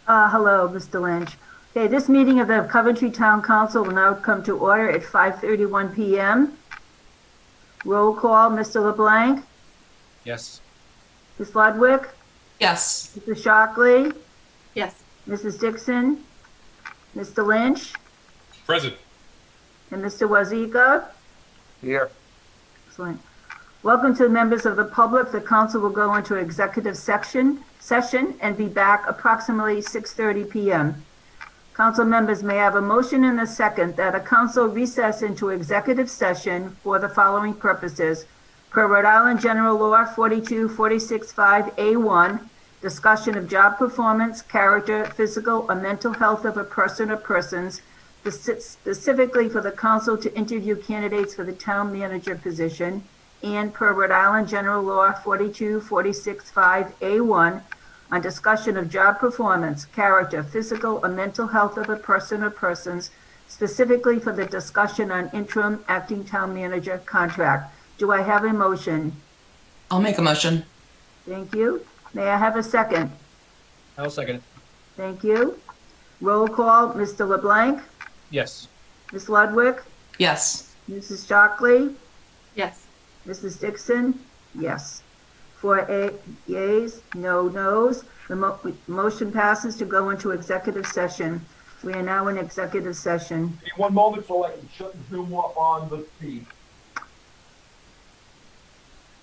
Hello, Mr. Lynch. Okay, this meeting of the Coventry Town Council will now come to order at 5:31 p.m. Roll call, Mr. LeBlanc, Yes. Ms. Ludwig, Yes. Mr. Shockley, Yes. Mrs. Dickson, Mr. Lynch, Present. and Mr. Wazika. Here. Excellent. Welcome to the members of the public. The council will go into executive session and be back approximately 6:30 p.m. Council members may have a motion and a second that a council recess into executive session for the following purposes. Per Rhode Island General Law 42465A1, discussion of job performance, character, physical, or mental health of a person or persons, specifically for the council to interview candidates for the town manager position, and per Rhode Island General Law 42465A1, on discussion of job performance, character, physical, or mental health of a person or persons, specifically for the discussion on interim acting town manager contract. Do I have a motion? I'll make a motion. Thank you. May I have a second? I'll second it. Thank you. Roll call, Mr. LeBlanc, Yes. Ms. Ludwig, Yes. Mrs. Shockley, Yes. Mrs. Dickson, yes. 4 yeas, no nos. The motion passes to go into executive session. We are now in executive session. Hey, one moment so I can shut the Zoom up on the feed.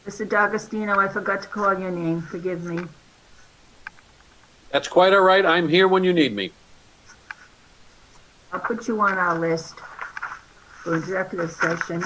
Mr. D'Agostino, I forgot to call your name. Forgive me. That's quite all right. I'm here when you need me. I'll put you on our list for executive session.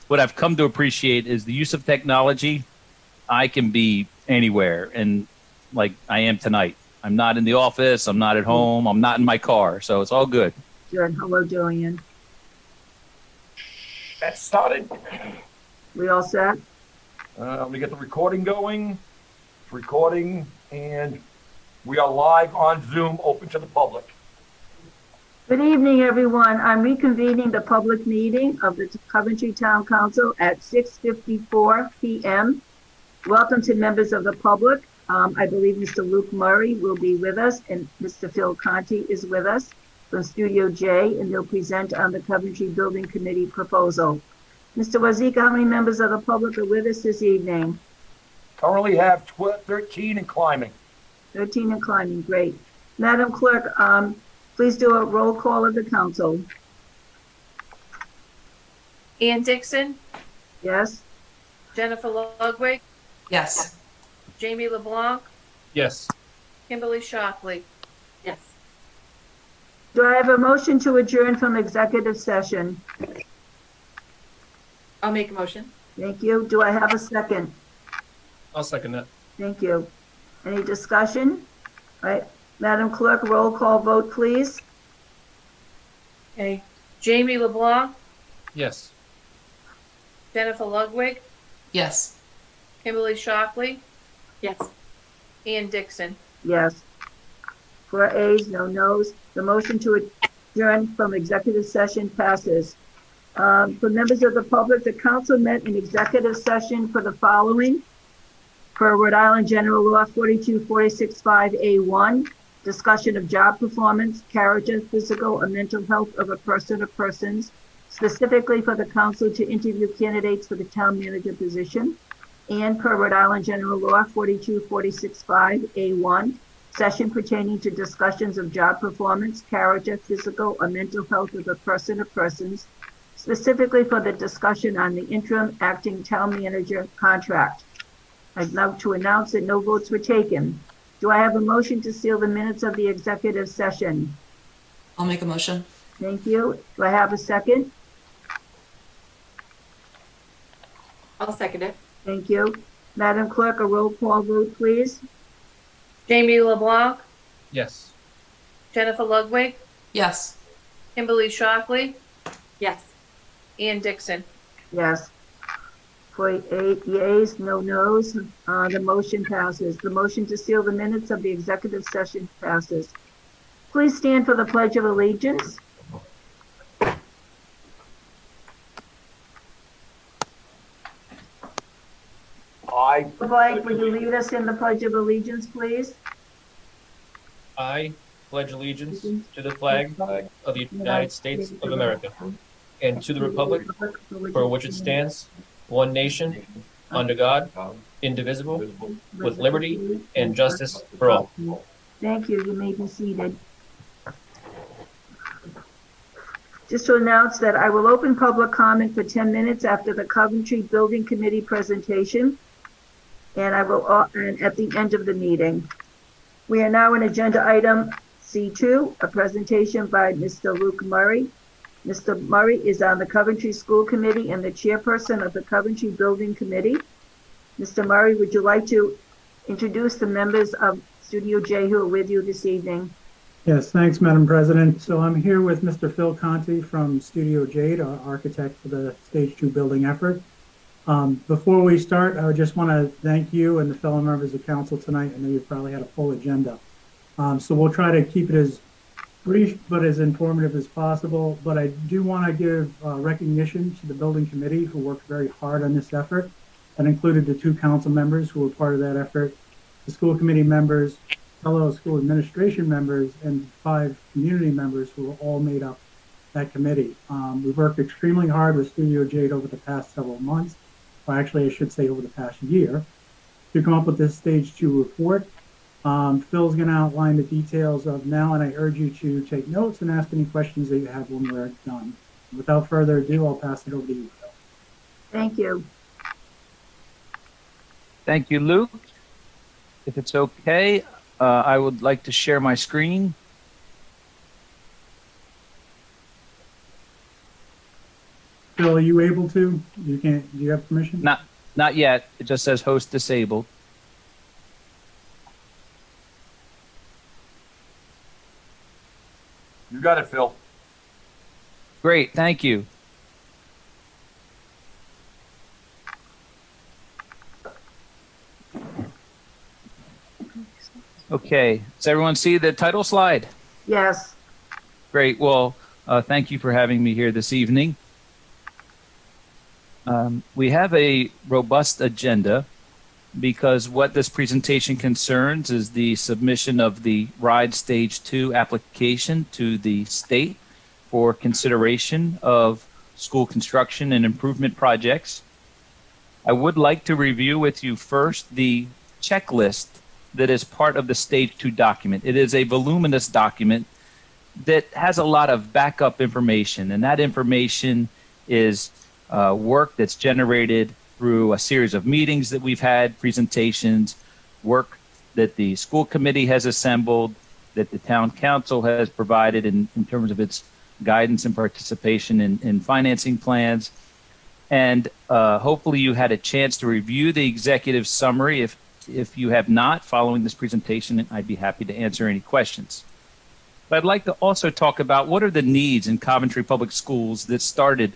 what I've come to appreciate is the use of technology. I can be anywhere, and like I am tonight. I'm not in the office. I'm not at home. I'm not in my car. So it's all good. Good. Hello, Julian. That started. We all set? Let me get the recording going. It's recording, and we are live on Zoom, open to the public. Good evening, everyone. I'm reconvening the public meeting of the Coventry Town Council at 6:54 p.m. Welcome to members of the public. I believe Mr. Luke Murray will be with us, and Mr. Phil Conti is with us from Studio J, and they'll present on the Coventry Building Committee proposal. Mr. Wazika, how many members of the public are with us this evening? Currently have 13 and climbing. 13 and climbing, great. Madam Clerk, please do a roll call of the council. Ann Dickson, Yes? Jennifer Ludwig, Yes. Jamie LeBlanc, Yes. Kimberly Shockley. Yes. Do I have a motion to adjourn from executive session? I'll make a motion. Thank you. Do I have a second? I'll second that. Thank you. Any discussion? All right, Madam Clerk, roll call vote, please. Okay. Jamie LeBlanc, Yes. Jennifer Ludwig, Yes. Kimberly Shockley, Yes. Ann Dickson. Yes. 4 ayes, no noes. The motion to adjourn from executive session passes. For members of the public, the council met in executive session for the following. For Rhode Island General Law 42465A1, discussion of job performance, character, physical, or mental health of a person or persons, specifically for the council to interview candidates for the town manager position. And per Rhode Island General Law 42465A1, session pertaining to discussions of job performance, character, physical, or mental health of a person or persons, specifically for the discussion on the interim acting town manager contract. I'd like to announce that no votes were taken. Do I have a motion to seal the minutes of the executive session? I'll make a motion. Thank you. Do I have a second? I'll second it. Thank you. Madam Clerk, a roll call vote, please. Jamie LeBlanc, Yes. Jennifer Ludwig, Yes. Kimberly Shockley, Yes. Ann Dickson. Yes. For 8 yeas, no nos, the motion passes. The motion to seal the minutes of the executive session passes. Please stand for the Pledge of Allegiance. Blake, would you lead us in the Pledge of Allegiance, please? I pledge allegiance to the flag of the United States of America and to the republic for which it stands, one nation, under God, indivisible, with liberty and justice for all. Thank you. You may be seated. Just to announce that I will open public comment for 10 minutes after the Coventry Building Committee presentation, and I will, and at the end of the meeting. We are now in agenda item C2, a presentation by Mr. Luke Murray. Mr. Murray is on the Coventry School Committee and the chairperson of the Coventry Building Committee. Mr. Murray, would you like to introduce the members of Studio J who are with you this evening? Yes, thanks, Madam President. So I'm here with Mr. Phil Conti from Studio J, our architect for the Stage 2 building effort. Before we start, I just want to thank you and the fellow members of council tonight. I know you've probably had a full agenda. So we'll try to keep it as brief but as informative as possible. But I do want to give recognition to the building committee who worked very hard on this effort. That included the 2 council members who were part of that effort, the school committee members, fellow school administration members, and 5 community members who were all made up that committee. We've worked extremely hard with Studio J over the past several months, or actually I should say over the past year, to come up with this Stage 2 report. Phil's going to outline the details of now, and I urge you to take notes and ask any questions that you have when we're done. Without further ado, I'll pass it over to you, Phil. Thank you. Thank you, Luke. If it's okay, I would like to share my screen. Phil, Phil, are you able to? You can't, do you have permission? Not yet. It just says host disabled. You got it, Phil. Great, thank you. Okay, does everyone see the title slide? Yes. Great, well, thank you for having me here this evening. We have a robust agenda because what this presentation concerns is the submission of the RIDE Stage 2 application to the state for consideration of school construction and improvement projects. I would like to review with you first the checklist that is part of the Stage 2 document. It is a voluminous document that has a lot of backup information, and that information is work that's generated through a series of meetings that we've had, presentations, work that the school committee has assembled, that the town council has provided in terms of its guidance and participation in financing plans. And hopefully you had a chance to review the executive summary. If you have not, following this presentation, I'd be happy to answer any questions. But I'd like to also talk about what are the needs in Coventry Public Schools that started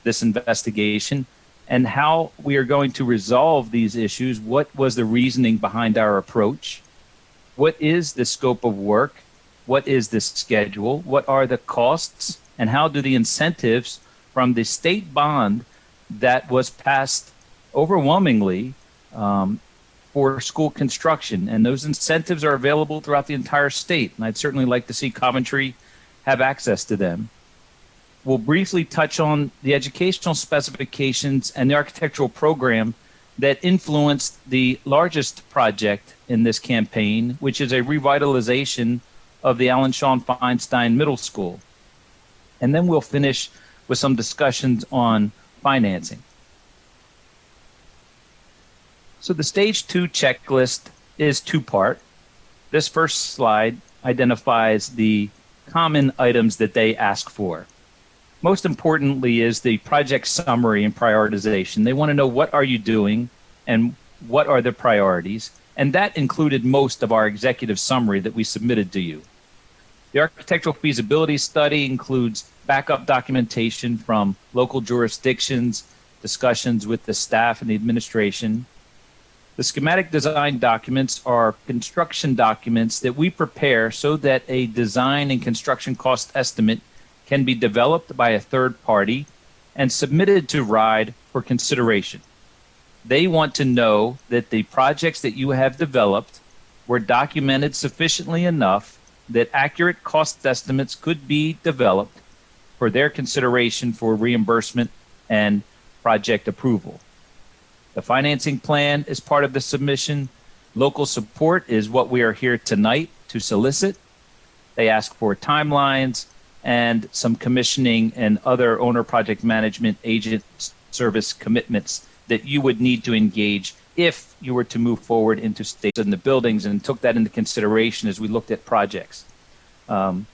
this investigation and how we are going to resolve these issues. What was the reasoning behind our approach? What is the scope of work? What is the schedule? What are the costs? And how do the incentives from the state bond that was passed overwhelmingly for school construction? And those incentives are available throughout the entire state. And I'd certainly like to see Coventry have access to them. We'll briefly touch on the educational specifications and the architectural program that influenced the largest project in this campaign, which is a revitalization of the Alan Sean Feinstein Middle School. And then we'll finish with some discussions on financing. So the Stage 2 checklist is two-part. This first slide identifies the common items that they ask for. Most importantly is the project summary and prioritization. They want to know, what are you doing and what are the priorities? And that included most of our executive summary that we submitted to you. The architectural feasibility study includes backup documentation from local jurisdictions, discussions with the staff and the administration. The schematic design documents are construction documents that we prepare so that a design and construction cost estimate can be developed by a third party and submitted to RIDE for consideration. They want to know that the projects that you have developed were documented sufficiently enough that accurate cost estimates could be developed for their consideration for reimbursement and project approval. The financing plan is part of the submission. Local support is what we are here tonight to solicit. They ask for timelines and some commissioning and other owner project management agent service commitments that you would need to engage if you were to move forward into stages in the buildings, and took that into consideration as we looked at projects. And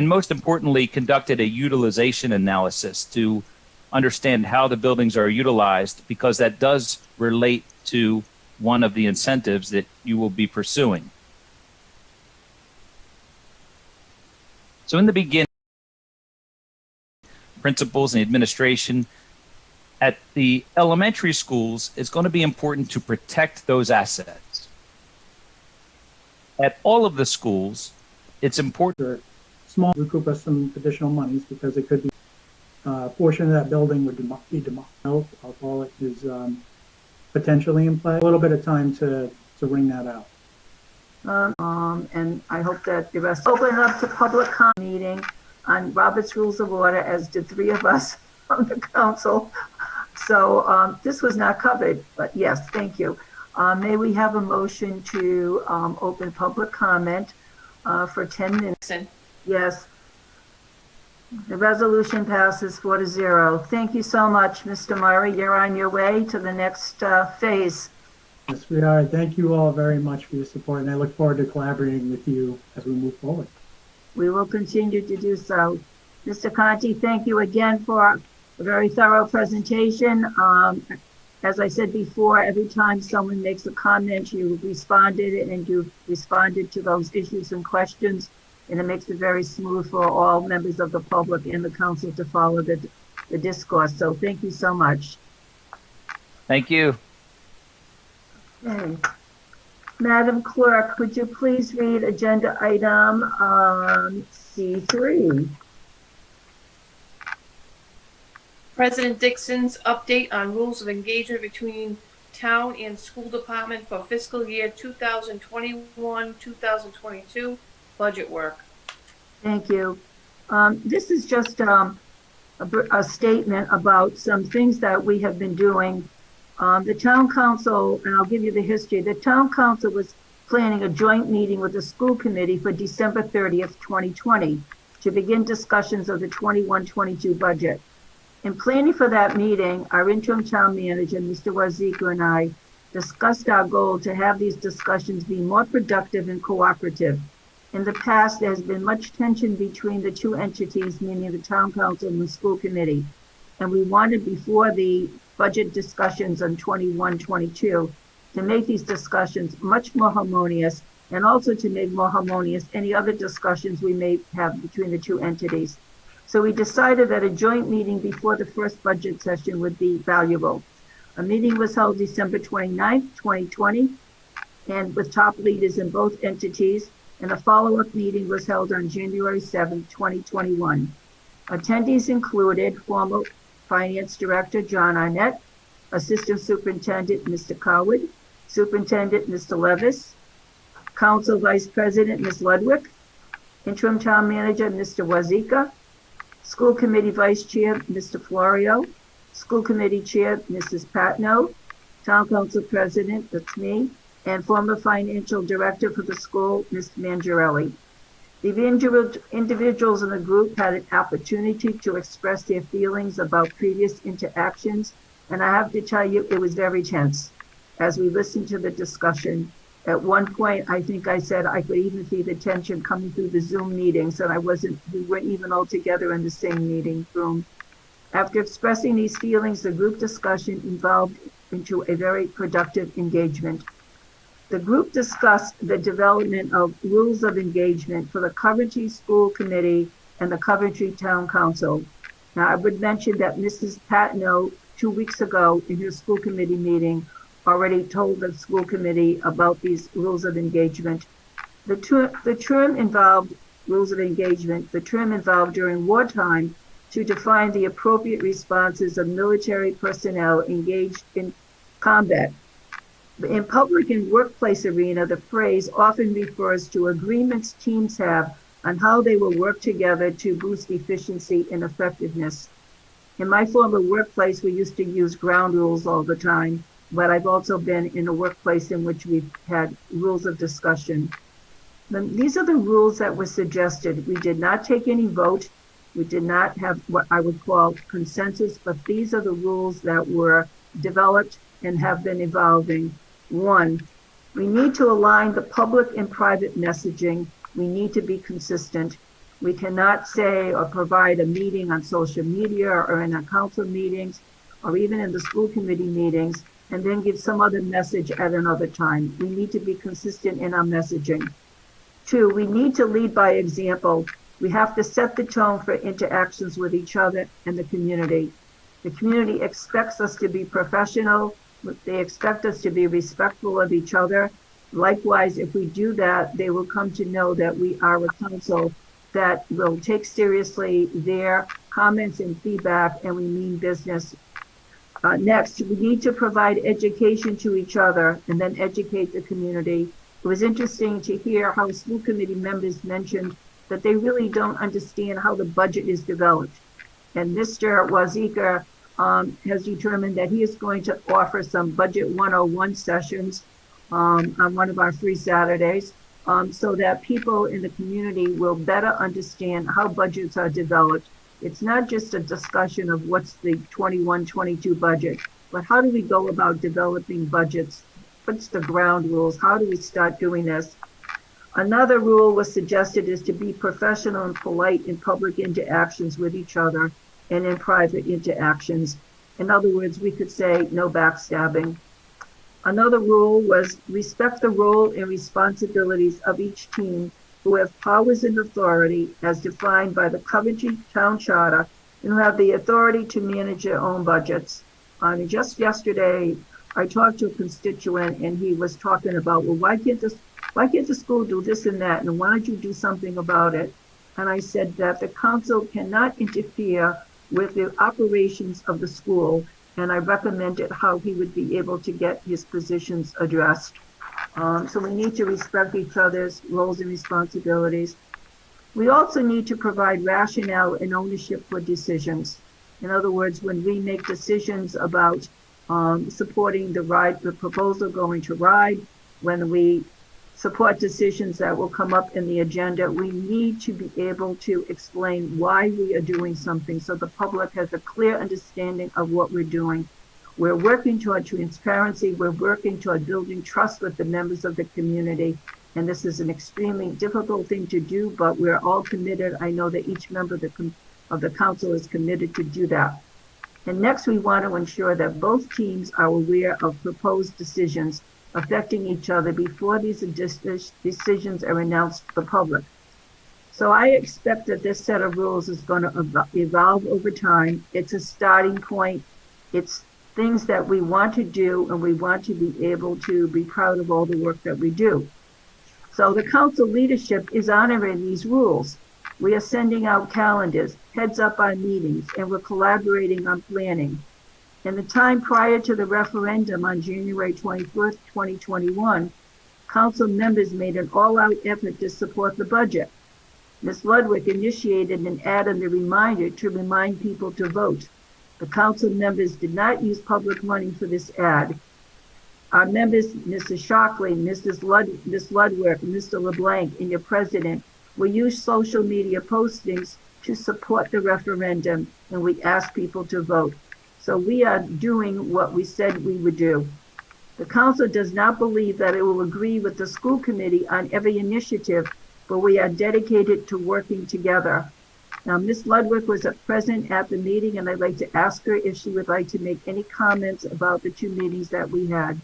most importantly, conducted a utilization analysis to understand how the buildings are utilized, because that does relate to one of the incentives that you will be pursuing. So in the beginning, principals and administration at the elementary schools, it's going to be important to protect those assets. At all of the schools, it's important. Small, recoup us some additional monies because it could be a portion of that building would be demolished. I'll call it is potentially in play. A little bit of time to wring that out. And I hope that the rest open it up to public comment meeting on Robert's Rules of Order, as did 3 of us from the council. So this was not covered, but yes, thank you. May we have a motion to open public comment for 10 minutes? Dickson. Yes. The resolution passes 4-0. Thank you so much, Mr. Murray. You're on your way to the next phase. Yes, we are. Thank you all very much for your support, and I look forward to collaborating with you as we move forward. We will continue to do so. Mr. Conti, thank you again for a very thorough presentation. As I said before, every time someone makes a comment, you responded and you responded to those issues and questions. And it makes it very smooth for all members of the public and the council to follow the discourse. So thank you so much. Thank you. Okay. Madam Clerk, would you please read agenda item C3? President Dickson's update on rules of engagement between town and school department for fiscal year 2021-2022 budget work. Thank you. This is just a statement about some things that we have been doing. The town council, and I'll give you the history, the town council was planning a joint meeting with the school committee for December 30th, 2020 to begin discussions of the 21-22 budget. In planning for that meeting, our interim town manager, Mr. Wazika, and I discussed our goal to have these discussions be more productive and cooperative. In the past, there has been much tension between the two entities, meaning the town council and the school committee. And we wanted, before the budget discussions on 21-22, to make these discussions much more harmonious, and also to make more harmonious any other discussions we may have between the two entities. So we decided that a joint meeting before the first budget session would be valuable. A meeting was held December 29th, 2020, and with top leaders in both entities, and a follow-up meeting was held on January 7th, 2021. Attendees included former Finance Director John Arnett, Assistant Superintendent Mr. Coward, Superintendent Mr. Levis, Council Vice President Ms. Ludwig, Interim Town Manager Mr. Wazika, School Committee Vice Chair Mr. Florio, School Committee Chair Mrs. Patno, Town Council President, that's me, and former Financial Director for the school, Mr. Mangiarelli. The individuals in the group had an opportunity to express their feelings about previous interactions, and I have to tell you, it was very tense. As we listened to the discussion, at one point, I think I said I could even see the tension coming through the Zoom meetings, and we weren't even all together in the same meeting room. After expressing these feelings, the group discussion evolved into a very productive engagement. The group discussed the development of rules of engagement for the Coventry School Committee and the Coventry Town Council. Now, I would mention that Mrs. Patno, 2 weeks ago in her school committee meeting, already told the school committee about these rules of engagement. The term involved rules of engagement, the term involved during wartime to define the appropriate responses of military personnel engaged in combat. In public and workplace arena, the phrase often refers to agreements teams have on how they will work together to boost efficiency and effectiveness. In my former workplace, we used to use ground rules all the time, but I've also been in a workplace in which we've had rules of discussion. These are the rules that were suggested. We did not take any vote. We did not have what I would call consensus, but these are the rules that were developed and have been evolving. 1, we need to align the public and private messaging. We need to be consistent. We cannot say or provide a meeting on social media or in our council meetings or even in the school committee meetings and then give some other message at another time. We need to be consistent in our messaging. 2, we need to lead by example. We have to set the tone for interactions with each other and the community. The community expects us to be professional. They expect us to be respectful of each other. Likewise, if we do that, they will come to know that we are a council that will take seriously their comments and feedback, and we mean business. Next, we need to provide education to each other and then educate the community. It was interesting to hear how school committee members mentioned that they really don't understand how the budget is developed. And Mr. Wazika has determined that he is going to offer some budget 101 sessions on one of our free Saturdays so that people in the community will better understand how budgets are developed. It's not just a discussion of what's the 21-22 budget, but how do we go about developing budgets? What's the ground rules? How do we start doing this? Another rule was suggested is to be professional and polite in public interactions with each other. and in private interactions. In other words, we could say no backstabbing. Another rule was respect the role and responsibilities of each team who have powers and authority as defined by the Coventry Town Charter and who have the authority to manage their own budgets. Just yesterday, I talked to a constituent and he was talking about, well, why can't the school do this and that? And why don't you do something about it? And I said that the council cannot interfere with the operations of the school. And I recommended how he would be able to get his positions addressed. So we need to respect each other's roles and responsibilities. We also need to provide rationale and ownership for decisions. In other words, when we make decisions about supporting the proposal going to RIGL, when we support decisions that will come up in the agenda, we need to be able to explain why we are doing something so the public has a clear understanding of what we're doing. We're working toward transparency. We're working toward building trust with the members of the community. And this is an extremely difficult thing to do, but we're all committed. I know that each member of the council is committed to do that. And next, we want to ensure that both teams are aware of proposed decisions affecting each other before these decisions are announced to the public. So I expect that this set of rules is going to evolve over time. It's a starting point. It's things that we want to do, and we want to be able to be proud of all the work that we do. So the council leadership is honoring these rules. We are sending out calendars, heads up on meetings, and we're collaborating on planning. In the time prior to the referendum on January 24th, 2021, council members made an all-out effort to support the budget. Ms. Ludwig initiated an ad in the reminder to remind people to vote. The council members did not use public money for this ad. Our members, Mrs. Shockley, Ms. Ludwig, Mr. LeBlanc, and your president will use social media postings to support the referendum, and we ask people to vote. So we are doing what we said we would do. The council does not believe that it will agree with the school committee on every initiative, but we are dedicated to working together. Now, Ms. Ludwig was present at the meeting, and I'd like to ask her if she would like to make any comments about the two meetings that we had.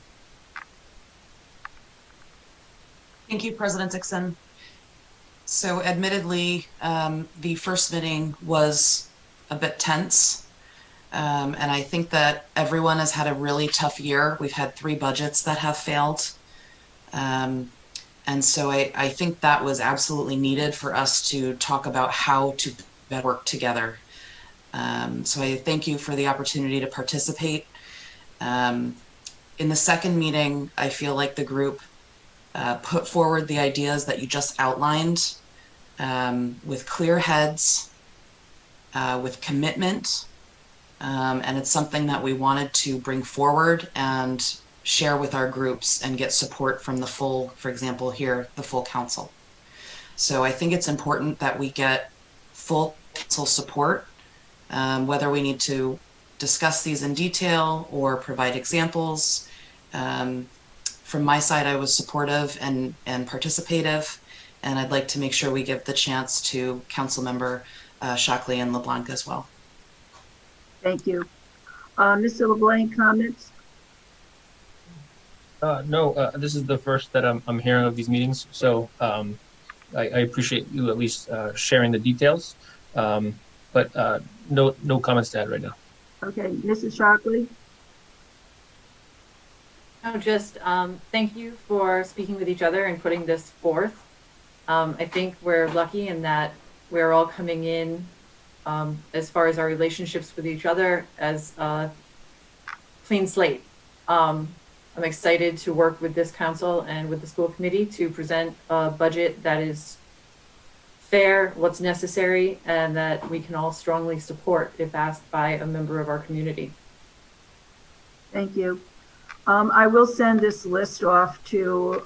Thank you, President Dickson. So admittedly, the first meeting was a bit tense. And I think that everyone has had a really tough year. We've had 3 budgets that have failed. And so I think that was absolutely needed for us to talk about how to better work together. So I thank you for the opportunity to participate. In the second meeting, I feel like the group put forward the ideas that you just outlined with clear heads, with commitment. And it's something that we wanted to bring forward and share with our groups and get support from the full, for example, here, the full council. So I think it's important that we get full council support, whether we need to discuss these in detail or provide examples. From my side, I was supportive and participative, and I'd like to make sure we give the chance to Councilmember Shockley and LeBlanc as well. Thank you. Mr. LeBlanc, comments? No, this is the first that I'm hearing of these meetings, so I appreciate you at least sharing the details, but no comments to add right now. Okay, Mrs. Shockley? No, just thank you for speaking with each other and putting this forth. I think we're lucky in that we're all coming in as far as our relationships with each other as a clean slate. I'm excited to work with this council and with the school committee to present a budget that is fair, what's necessary, and that we can all strongly support if asked by a member of our community. Thank you. I will send this list off to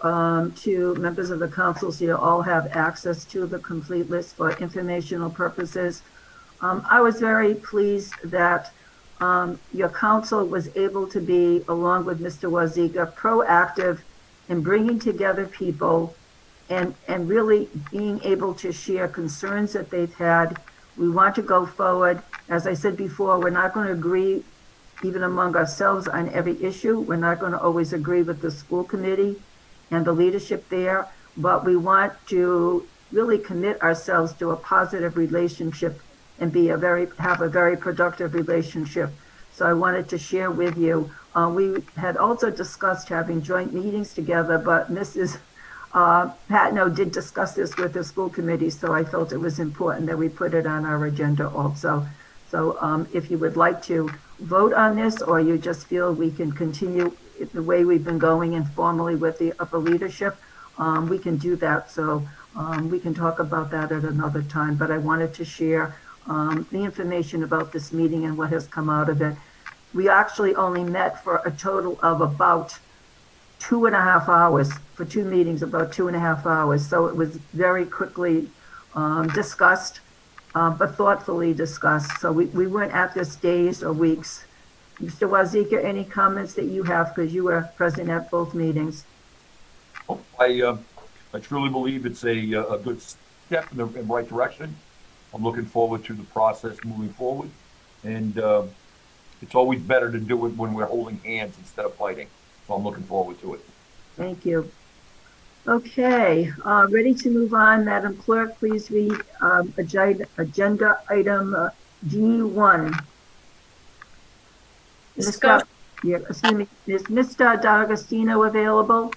members of the council so you all have access to the complete list for informational purposes. I was very pleased that your council was able to be, along with Mr. Waziga, proactive in bringing together people and really being able to share concerns that they've had. We want to go forward. As I said before, we're not going to agree even among ourselves on every issue. We're not going to always agree with the school committee and the leadership there, but we want to really commit ourselves to a positive relationship and have a very productive relationship. So I wanted to share with you. We had also discussed having joint meetings together, but Mrs. Patno did discuss this with the school committee, so I felt it was important that we put it on our agenda also. So if you would like to vote on this, or you just feel we can continue the way we've been going informally with the upper leadership, we can do that. So we can talk about that at another time, but I wanted to share the information about this meeting and what has come out of it. We actually only met for a total of about 2.5 hours, for 2 meetings, about 2.5 hours. So it was very quickly discussed, but thoughtfully discussed. So we weren't at this days or weeks. Mr. Wazika, any comments that you have, because you were present at both meetings? I truly believe it's a good step in the right direction. I'm looking forward to the process moving forward. And it's always better to do it when we're holding hands instead of fighting. So I'm looking forward to it. Thank you. Okay, ready to move on. Madam Clerk, please read agenda item D1. Discussion. Excuse me, is Mr. D'Agostino available?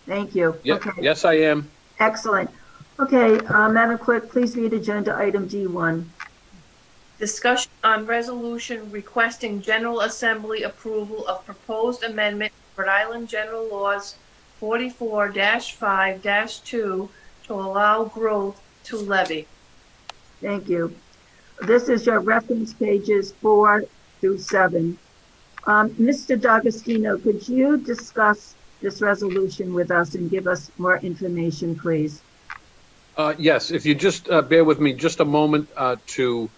Thank you. Okay. Yes, I am. Excellent. Okay, Madam Clerk, please read agenda item D1. Discussion on resolution requesting General Assembly approval of proposed amendment to Rhode Island General Laws 44-5-2 to allow growth to levy. Thank you. This is your reference pages 4 through 7. Mr. D'Agostino, could you discuss this resolution with us and give us more information, please? Yes, if you just bear with me just a moment to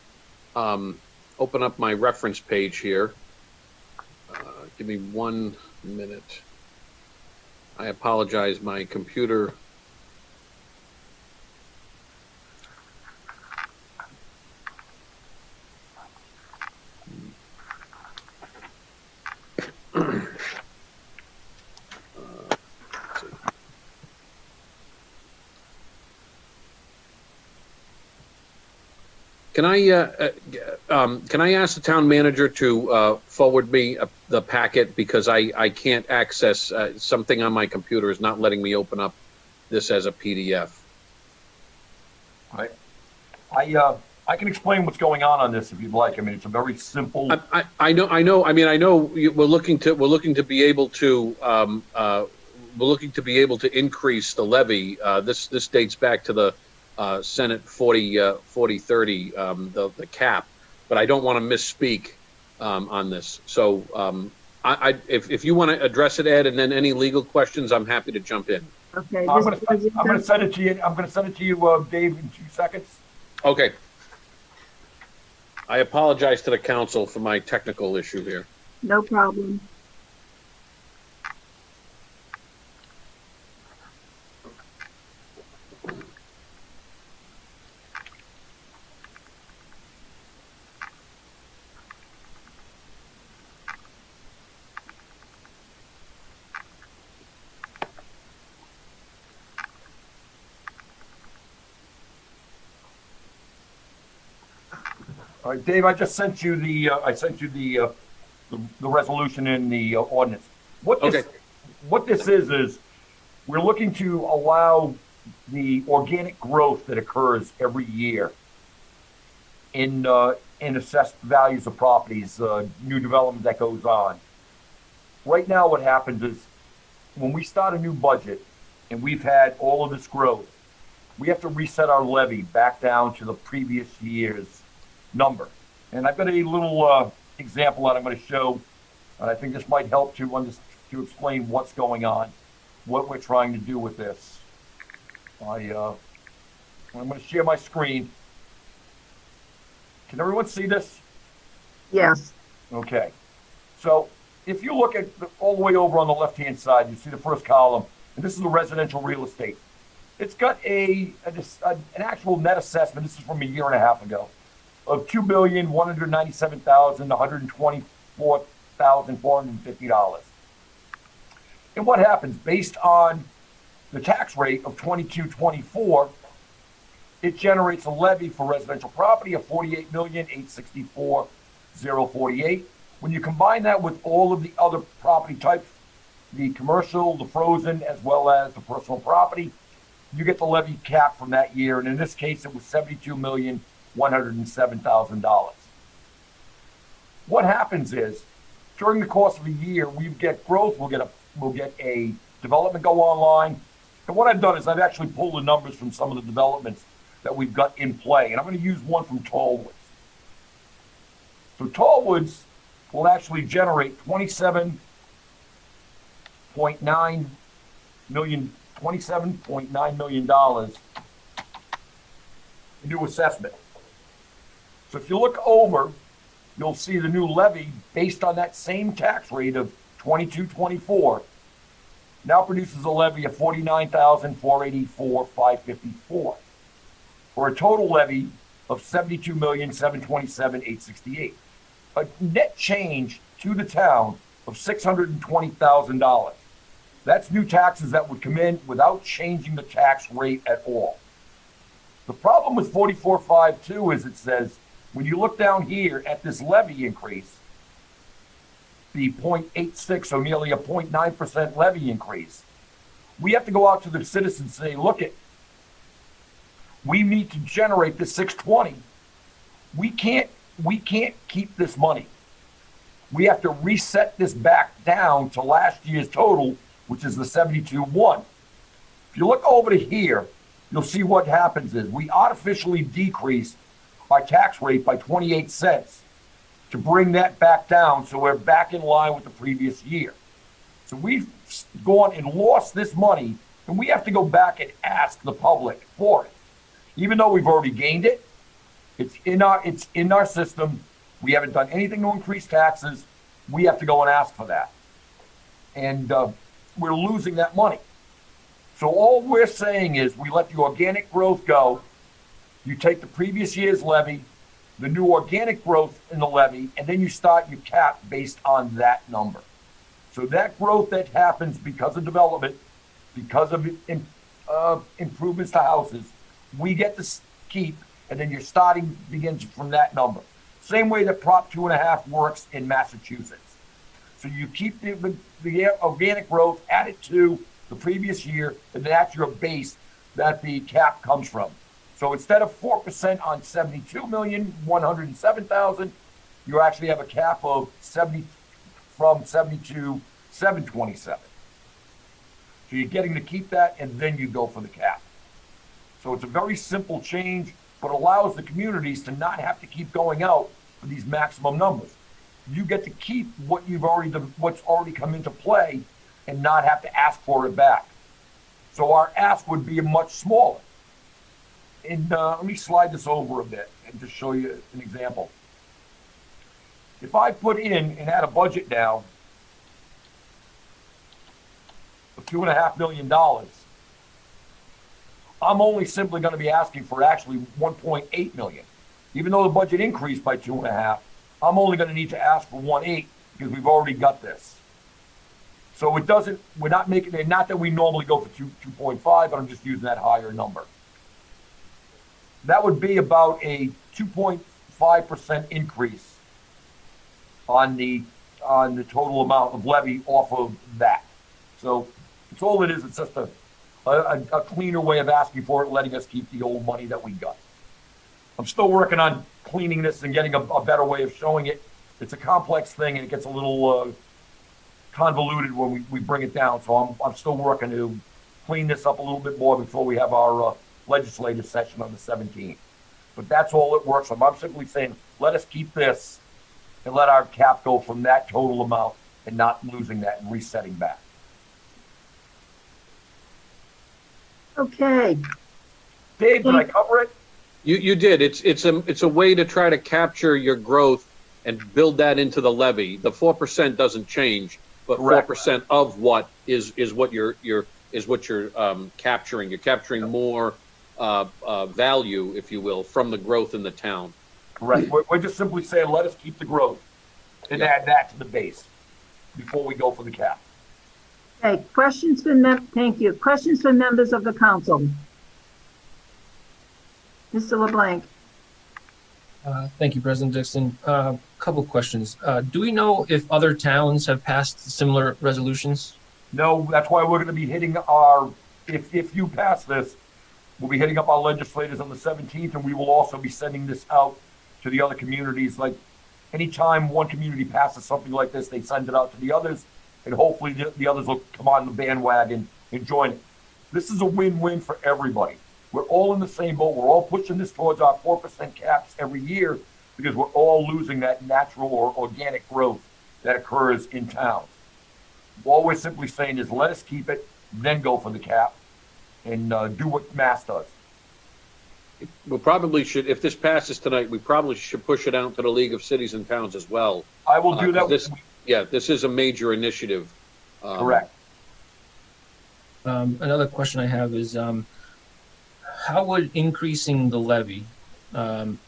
open up my reference page here. Give me 1 minute. I apologize, my computer. Can I ask the town manager to forward me the packet, because I can't access something on my computer is not letting me open up this as a PDF. Right. I can explain what's going on this if you'd like. I mean, it's a very simple. I know. I mean, I know we're looking to be able to increase the levy. This dates back to the Senate 4030, the cap, but I don't want to misspeak on this. So if you want to address it, Ed, and then any legal questions, I'm happy to jump in. Okay. I'm going to send it to you. I'm going to send it to you, Dave, in 2 seconds. Okay. I apologize to the council for my technical issue here. No problem. All right, Dave, I just sent you the resolution in the ordinance. What this is we're looking to allow the organic growth that occurs every year in assessed values of properties, new development that goes on. Right now, what happens is when we start a new budget and we've had all of this growth, we have to reset our levy back down to the previous year's number. And I've got a little example that I'm going to show, and I think this might help to explain what's going on, what we're trying to do with this. I'm going to share my screen. Can everyone see this? Yes. Okay. So if you look at all the way over on the left-hand side, you see the first column, and this is the residential real estate. It's got an actual net assessment. This is from a year and a half ago. of $2,197,124,450. And what happens based on the tax rate of 2224? It generates a levy for residential property of $48,864,048. When you combine that with all of the other property types, the commercial, the frozen, as well as the personal property, you get the levy cap from that year. And in this case, it was $72,107,000. What happens is, during the course of a year, we get growth. We'll get a development go online. And what I've done is I've actually pulled the numbers from some of the developments that we've got in play. And I'm going to use one from Tallwoods. So Tallwoods will actually generate $27.9 million in new assessment. So if you look over, you'll see the new levy based on that same tax rate of 2224 now produces a levy of $49,484,554 for a total levy of $72,727,868. A net change to the town of $620,000. That's new taxes that would come in without changing the tax rate at all. The problem with 4452 is it says, when you look down here at this levy increase, the 0.86, so nearly a 0.9% levy increase, we have to go out to the citizens and say, look it, we need to generate this 620. We can't keep this money. We have to reset this back down to last year's total, which is the 72.1. If you look over to here, you'll see what happens is we artificially decrease our tax rate by 28 cents to bring that back down so we're back in line with the previous year. So we've gone and lost this money, and we have to go back and ask the public for it. Even though we've already gained it, it's in our system. We haven't done anything to increase taxes. We have to go and ask for that. And we're losing that money. So all we're saying is we let the organic growth go. You take the previous year's levy, the new organic growth in the levy, and then you start your cap based on that number. So that growth that happens because of development, because of improvements to houses, we get to keep, and then your starting begins from that number. Same way that Prop 2.5 works in Massachusetts. So you keep the organic growth, add it to the previous year, and that's your base that the cap comes from. So instead of 4% on 72,107,000, you actually have a cap of 72,727. So you're getting to keep that, and then you go for the cap. So it's a very simple change, but allows the communities to not have to keep going out for these maximum numbers. You get to keep what's already come into play and not have to ask for it back. So our ask would be much smaller. And let me slide this over a bit and just show you an example. If I put in and add a budget now of $2.5 million, I'm only simply going to be asking for actually 1.8 million. Even though the budget increased by 2.5, I'm only going to need to ask for 1.8 because we've already got this. So we're not making it, not that we normally go for 2.5, but I'm just using that higher number. That would be about a 2.5% increase on the total amount of levy off of that. So it's all it is. It's just a cleaner way of asking for it, letting us keep the old money that we got. I'm still working on cleaning this and getting a better way of showing it. It's a complex thing, and it gets a little convoluted when we bring it down. So I'm still working to clean this up a little bit more before we have our legislative session on the 17th. But that's all it works on. I'm simply saying, let us keep this and let our cap go from that total amount and not losing that and resetting back. Okay. Dave, did I cover it? You did. It's a way to try to capture your growth and build that into the levy. The 4% doesn't change, but 4% of what is what you're capturing. You're capturing more value, if you will, from the growth in the town. Correct. We're just simply saying, let us keep the growth and add that to the base before we go for the cap. Okay, questions from thank you. Questions from members of the council? Mr. LeBlanc. Thank you, President Dickson. Couple questions. Do we know if other towns have passed similar resolutions? No, that's why we're going to be hitting our, if you pass this, we'll be hitting up our legislators on the 17th, and we will also be sending this out to the other communities. Like anytime one community passes something like this, they send it out to the others, and hopefully the others will come on the bandwagon and join it. This is a win-win for everybody. We're all in the same boat. We're all pushing this towards our 4% caps every year because we're all losing that natural or organic growth that occurs in towns. All we're simply saying is let us keep it, then go for the cap, and do what Mass does. We probably should, if this passes tonight, we probably should push it out to the League of Cities and Towns as well. I will do that. This is a major initiative. Correct. Another question I have is, how would increasing the levy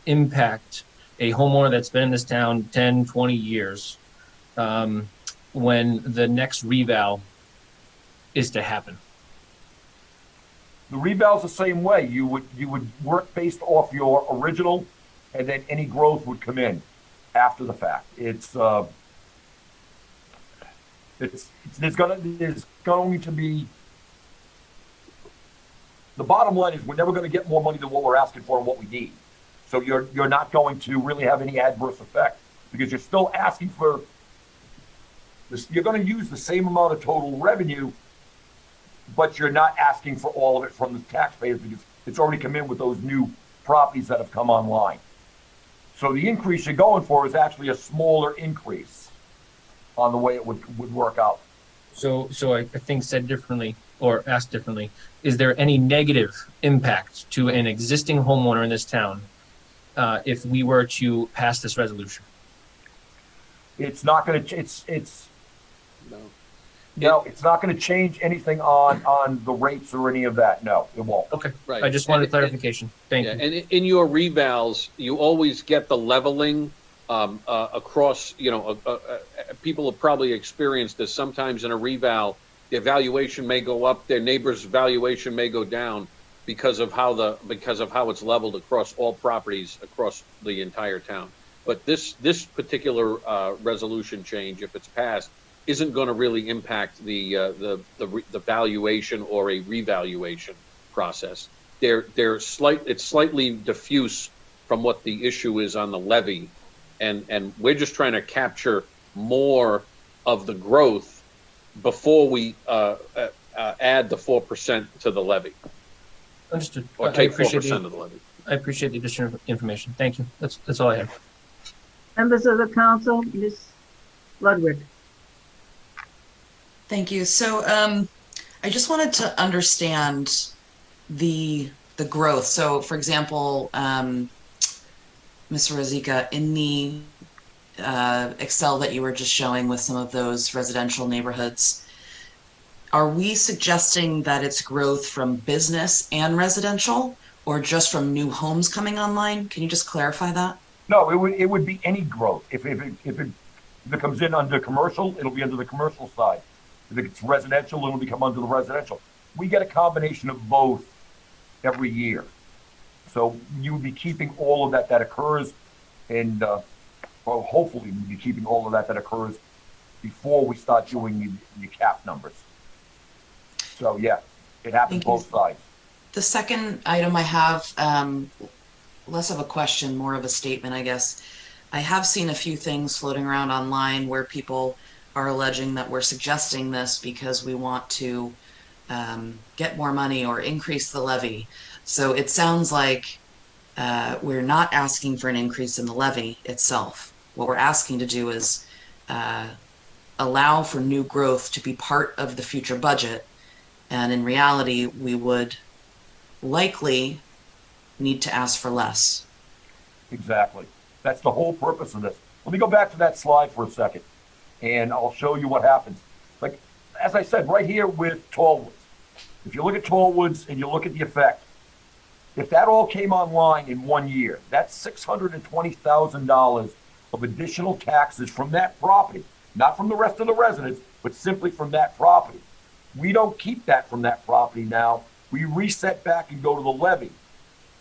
impact a homeowner that's been in this town 10, 20 years when the next reval is to happen? The reval's the same way. You would work based off your original, and then any growth would come in after the fact. There's going to be. The bottom line is we're never going to get more money than what we're asking for and what we need. So you're not going to really have any adverse effect because you're still asking for this. You're going to use the same amount of total revenue, but you're not asking for all of it from the taxpayers because it's already come in with those new properties that have come online. So the increase you're going for is actually a smaller increase on the way it would work out. So I think said differently or asked differently, is there any negative impact to an existing homeowner in this town if we were to pass this resolution? It's not going to. No, it's not going to change anything on the rates or any of that. No, it won't. Okay, Right. I just wanted clarification. Thank you. And in your revals, you always get the leveling across. People have probably experienced this. Sometimes in a reval, their valuation may go up, their neighbor's valuation may go down because of how it's leveled across all properties across the entire town. But this particular resolution change, if it's passed, isn't going to really impact the valuation or a revaluation process. It's slightly diffuse from what the issue is on the levy, and we're just trying to capture more of the growth before we add the 4% to the levy. Understood. Or take 4% of the levy. I appreciate the additional information. Thank you. That's all I have. Members of the council, Ms. Ludwig. Thank you. So I just wanted to understand the growth. So for example, Mr. Rosica, in the Excel that you were just showing with some of those residential neighborhoods, are we suggesting that it's growth from business and residential or just from new homes coming online? Can you just clarify that? No, it would be any growth. If it comes in under commercial, it'll be under the commercial side. If it's residential, it'll become under the residential. We get a combination of both every year. So you would be keeping all of that occurs, and well, hopefully we'll be keeping all of that occurs before we start doing the cap numbers. So yeah, it happens both sides. The second item I have, less of a question, more of a statement, I guess. I have seen a few things floating around online where people are alleging that we're suggesting this because we want to get more money or increase the levy. So it sounds like we're not asking for an increase in the levy itself. What we're asking to do is allow for new growth to be part of the future budget. And in reality, we would likely need to ask for less. Exactly. That's the whole purpose of this. Let me go back to that slide for a second, and I'll show you what happens. Like, as I said, right here with Tallwoods. If you look at Tallwoods and you look at the effect, If that all came online in 1 year, that's $620,000 of additional taxes from that property, not from the rest of the residents, but simply from that property. We don't keep that from that property now. We reset back and go to the levy.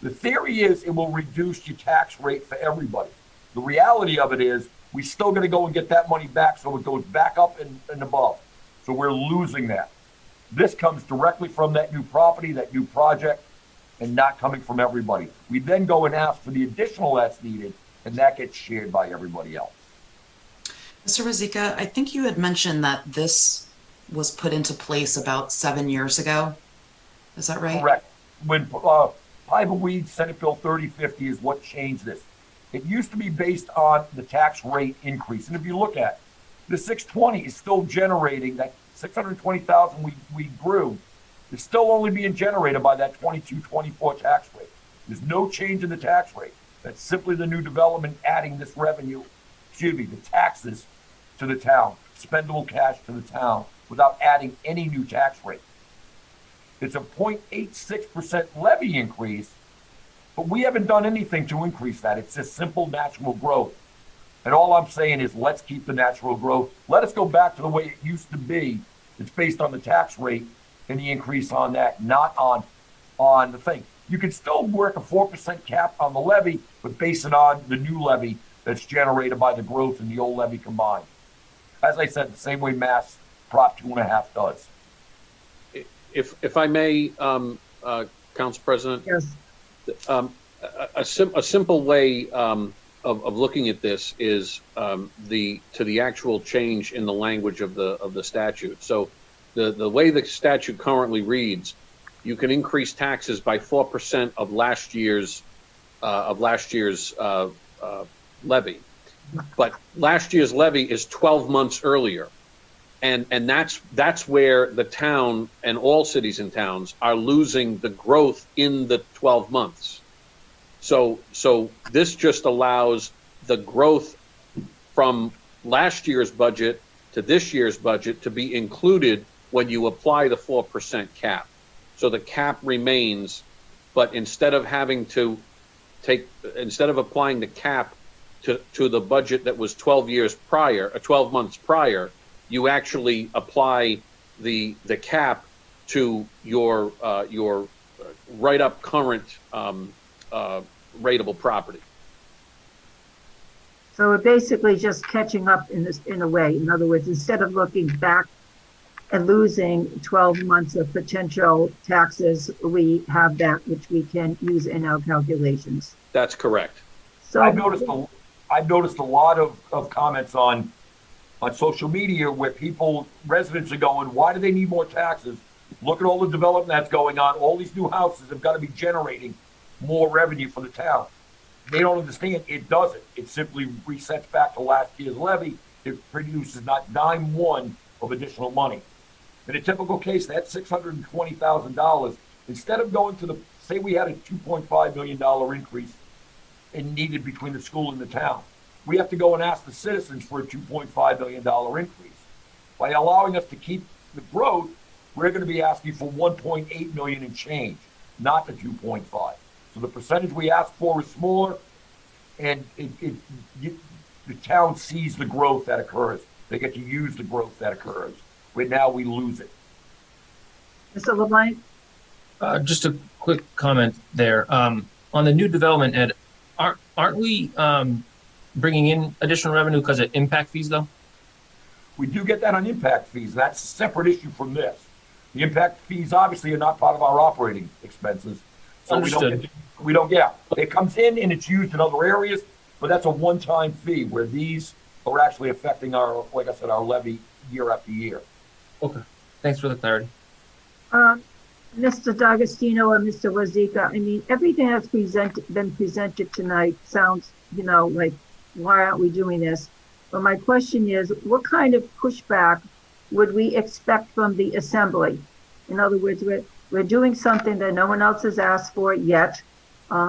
The theory is it will reduce your tax rate for everybody. The reality of it is we still got to go and get that money back, so it goes back up and above. So we're losing that. This comes directly from that new property, that new project, and not coming from everybody. We then go and ask for the additional that's needed, and that gets shared by everybody else. Mr. Ruzicka, I think you had mentioned that this was put into place about 7 years ago. Is that right? Correct. When Private Weed Senate Bill 3050 is what changed this. It used to be based on the tax rate increase. And if you look at it, the 620 is still generating that 620,000 we grew. It's still only being generated by that 22-24 tax rate. There's no change in the tax rate. That's simply the new development adding this revenue, the taxes to the town, spendable cash to the town, without adding any new tax rate. It's a 0.86% levy increase, but we haven't done anything to increase that. It's just simple natural growth. And all I'm saying is let's keep the natural growth. Let us go back to the way it used to be. It's based on the tax rate and the increase on that, not on the thing. You can still work a 4% cap on the levy, but base it on the new levy that's generated by the growth and the old levy combined. As I said, the same way Mass Prop 2.5 does. If I may, Council President? Yes. A simple way of looking at this is to the actual change in the language of the statute. So the way the statute currently reads, you can increase taxes by 4% of last year's levy, but last year's levy is 12 months earlier, and that's where the town and all cities and towns are losing the growth in the 12 months. So this just allows the growth from last year's budget to this year's budget to be included when you apply the 4% cap. So the cap remains, but instead of applying the cap to the budget that was 12 months prior, you actually apply the cap to your right up current rateable property. So we're basically just catching up in a way. In other words, instead of looking back and losing 12 months of potential taxes, we have that which we can use in our calculations. That's correct. So I've noticed a lot of comments on social media where residents are going, why do they need more taxes? Look at all the development that's going on. All these new houses have got to be generating more revenue for the town. They don't understand it doesn't. It simply resets back to last year's levy. It produces not dime one of additional money. In a typical case, that $620,000, instead of going to say we had a $2.5 million increase and needed between the school and the town, we have to go and ask the citizens for a $2.5 million increase. By allowing us to keep the growth, we're going to be asking for 1.8 million and change, not the 2.5. So the percentage we ask for is smaller, and the town sees the growth that occurs. They get to use the growth that occurs. Right now, we lose it. Mr. LeBlanc? Just a quick comment there. On the new development, Ed, aren't we bringing in additional revenue because of impact fees, though? We do get that on impact fees. That's a separate issue from this. The impact fees obviously are not part of our operating expenses. So Understood. we don't get it comes in and it's used in other areas, but that's a one-time fee where these are actually affecting our, like I said, our levy year after year. Okay. Thanks for the clarity. Mr. D'Agostino or Mr. Ruzicka, I mean, everything that's been presented tonight sounds, like, why aren't we doing this? But my question is, what kind of pushback would we expect from the assembly? In other words, we're doing something that no one else has asked for yet.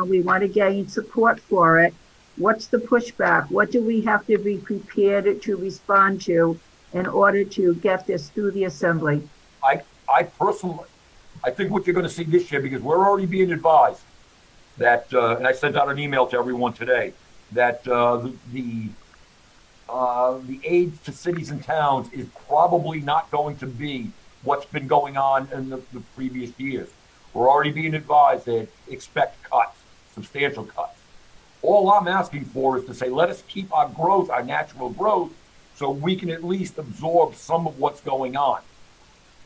We want to gain support for it. What's the pushback? What do we have to be prepared to respond to in order to get this through the assembly? I personally, I think what you're going to see this year, because we're already being advised that, and I sent out an email to everyone today, that the aid to cities and towns is probably not going to be what's been going on in the previous years. We're already being advised that expect cuts, substantial cuts. All I'm asking for is to say, let us keep our growth, our natural growth, so we can at least absorb some of what's going on.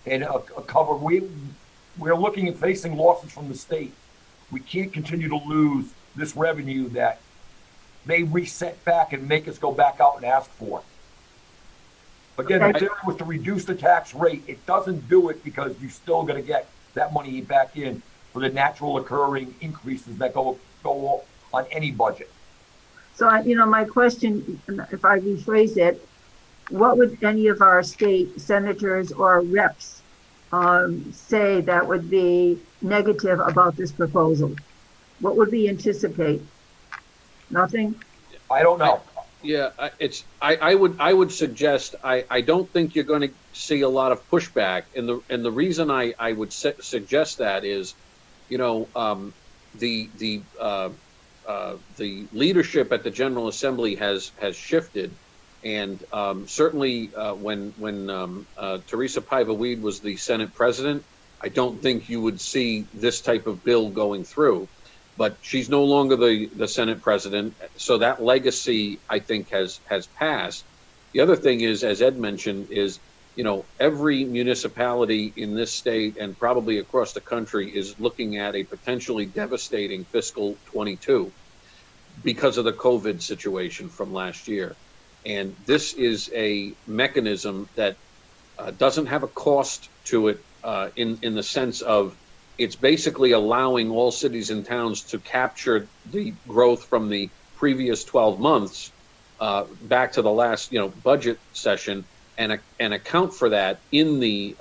And cover, we're looking at facing losses from the state. We can't continue to lose this revenue that they reset back and make us go back out and ask for. Again, the theory was to reduce the tax rate. It doesn't do it because you're still going to get that money back in for the natural occurring increases that go on any budget. So, my question, if I rephrase it, what would any of our state senators or reps say that would be negative about this proposal? What would we anticipate? Nothing? I don't know. Yeah, I would suggest, I don't think you're going to see a lot of pushback, and the reason I would suggest that is, the leadership at the General Assembly has shifted, and certainly when Teresa Paiva-Weed was the Senate President, I don't think you would see this type of bill going through. But she's no longer the Senate President, so that legacy, I think, has passed. The other thing is, as Ed mentioned, is every municipality in this state and probably across the country is looking at a potentially devastating fiscal 22 because of the COVID situation from last year. And this is a mechanism that doesn't have a cost to it in the sense of it's basically allowing all cities and towns to capture the growth from the previous 12 months back to the last budget session and account for that in the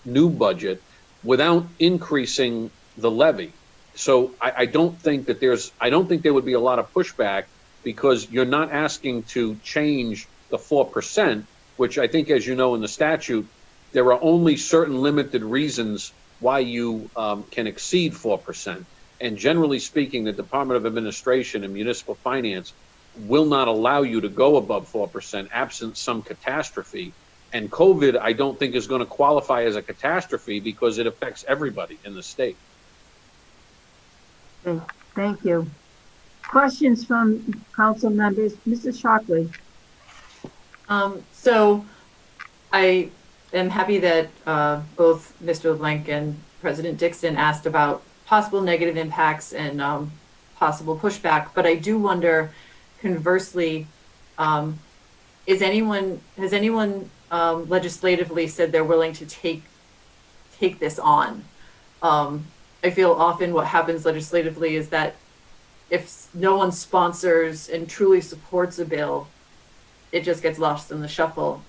new budget without increasing the levy. So I don't think there would be a lot of pushback because you're not asking to change the 4%, which I think, as you know, in the statute, there are only certain limited reasons why you can exceed 4%. And generally speaking, the Department of Administration and Municipal Finance will not allow you to go above 4% absent some catastrophe. And COVID, I don't think, is going to qualify as a catastrophe because it affects everybody in the state. Okay, thank you. Questions from council members? Mrs. Shockley. So I am happy that both Mr. LeBlanc and President Dickson asked about possible negative impacts and possible pushback, but I do wonder, conversely, has anyone legislatively said they're willing to take this on? I feel often what happens legislatively is that if no one sponsors and truly supports a bill, it just gets lost in the shuffle.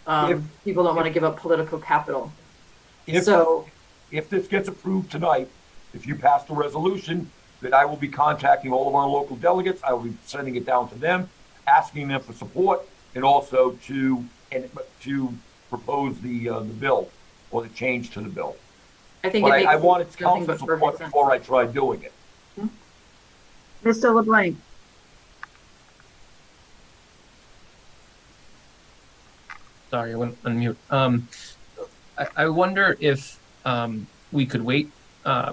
People don't want to give up political capital. If this gets approved tonight, if you pass the resolution, then I will be contacting all of our local delegates. I will be sending it down to them, asking them for support, and also to propose the bill or the change to the bill. I think but it makes I wanted nothing council but support perfect sense. before I tried doing it. Mr. LeBlanc. Sorry, I went on mute. I wonder if we could wait